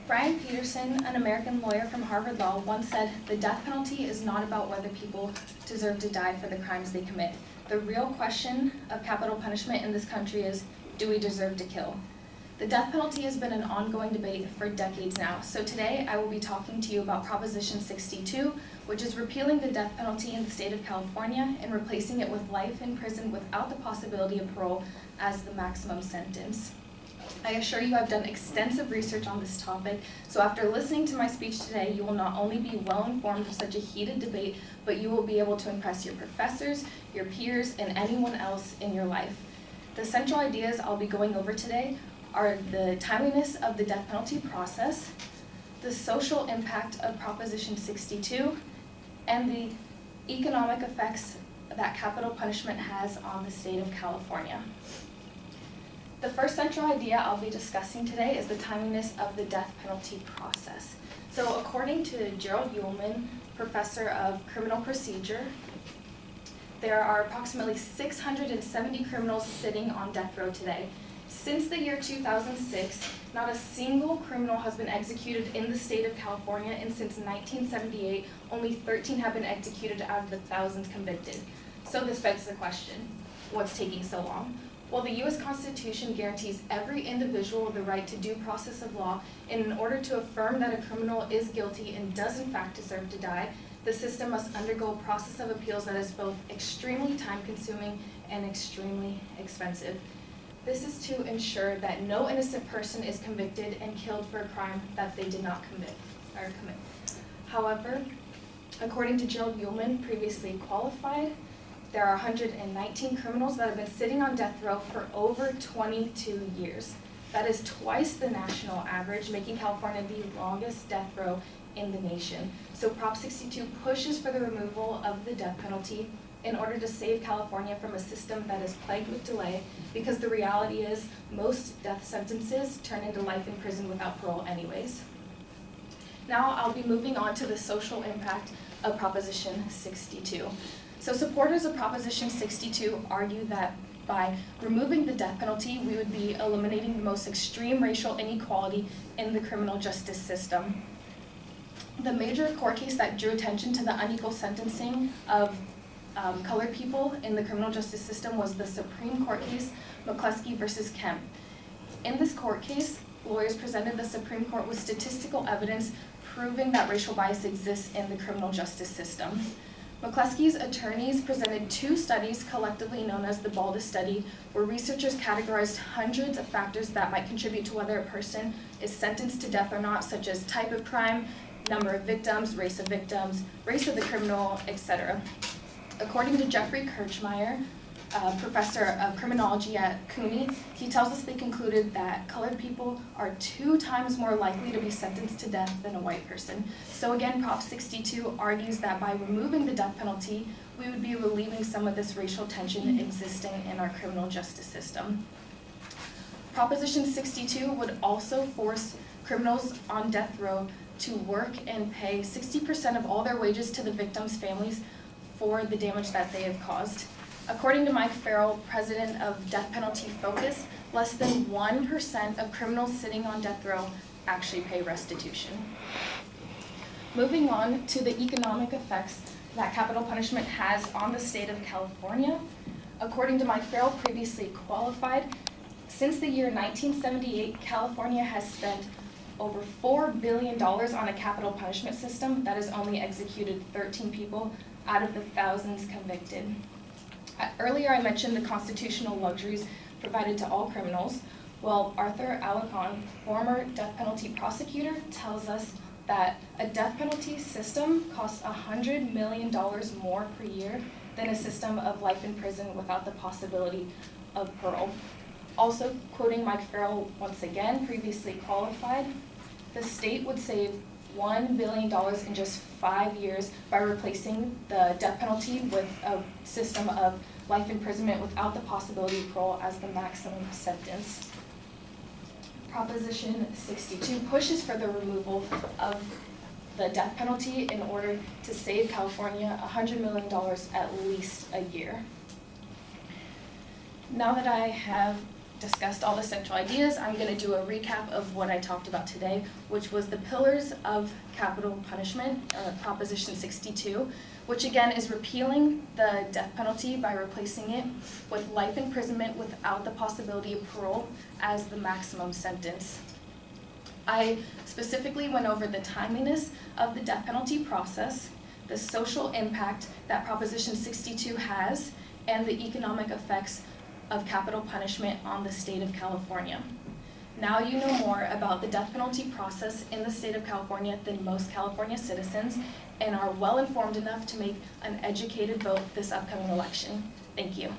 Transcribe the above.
Brian Peterson, an American lawyer from Harvard Law, once said, "The death penalty is not about whether people deserve to die for the crimes they commit. The real question of capital punishment in this country is, do we deserve to kill?" The death penalty has been an ongoing debate for decades now. So today I will be talking to you about Proposition 62, which is repealing the death penalty in the state of California and replacing it with life in prison without the possibility of parole as the maximum sentence. I assure you I've done extensive research on this topic, so after listening to my speech today, you will not only be well informed of such a heated debate, but you will be able to impress your professors, your peers, and anyone else in your life. The central ideas I'll be going over today are the timeliness of the death penalty process, the social impact of Proposition 62, and the economic effects that capital punishment has on the state of California. The first central idea I'll be discussing today is the timeliness of the death penalty process. So according to Gerald Uhlman, professor of criminal procedure, there are approximately 670 criminals sitting on death row today. Since the year 2006, not a single criminal has been executed in the state of California, and since 1978, only 13 have been executed out of the thousands convicted. So this begs the question, what's taking so long? Well, the U.S. Constitution guarantees every individual the right to due process of law, and in order to affirm that a criminal is guilty and does in fact deserve to die, the system must undergo a process of appeals that is both extremely time-consuming and extremely expensive. This is to ensure that no innocent person is convicted and killed for a crime that they did not commit. However, according to Gerald Uhlman, previously qualified, there are 119 criminals that have been sitting on death row for over 22 years. That is twice the national average, making California the longest death row in the nation. So Prop 62 pushes for the removal of the death penalty in order to save California from a system that is plagued with delay, because the reality is most death sentences turn into life in prison without parole anyways. Now I'll be moving on to the social impact of Proposition 62. So supporters of Proposition 62 argue that by removing the death penalty, we would be eliminating the most extreme racial inequality in the criminal justice system. The major court case that drew attention to the unequal sentencing of colored people in the criminal justice system was the Supreme Court case, McCluskey versus Kemp. In this court case, lawyers presented the Supreme Court with statistical evidence proving that racial bias exists in the criminal justice system. McCluskey's attorneys presented two studies, collectively known as the Baldus study, where researchers categorized hundreds of factors that might contribute to whether a person is sentenced to death or not, such as type of crime, number of victims, race of the criminal, etc. According to Jeffrey Kirchmeier, professor of criminology at CUNY, he tells us they concluded that colored people are 2 times more likely to be sentenced to death than a white person. So again, Prop 62 argues that by removing the death penalty, we would be relieving some of this racial tension existing in our criminal justice system. Proposition 62 would also force criminals on death row to work and pay 60% of all their wages to the victims' families for the damage that they have caused. According to Mike Farrell, president of Death Penalty Focus, less than 1% of criminals sitting on death row actually pay restitution. Moving on to the economic effects that capital punishment has on the state of California. According to Mike Farrell, previously qualified, since the year 1978, California has spent over $4 billion on a capital punishment system that has only executed 13 people out of the thousands convicted. Earlier I mentioned the constitutional luxuries provided to all criminals. Well, Arthur Alarcon, former death penalty prosecutor, tells us that a death penalty system costs $100 million more per year than a system of life in prison without the possibility of parole. Also, quoting Mike Farrell once again, previously qualified, the state would save $1 billion in just 5 years by replacing the death penalty with a system of life imprisonment without the possibility of parole as the maximum sentence. Proposition 62 pushes for the removal of the death penalty in order to save California $100 million at least a year. Now that I have discussed all the central ideas, I'm going to do a recap of what I talked about today, which was the pillars of capital punishment, Proposition 62, which again is repealing the death penalty by replacing it with life imprisonment without the possibility of parole as the maximum sentence. I specifically went over the timeliness of the death penalty process, the social impact that Proposition 62 has, and the economic effects of capital punishment on the state of California. Now you know more about the death penalty process in the state of California than most California citizens and are well informed enough to make an educated vote this upcoming election. Thank you.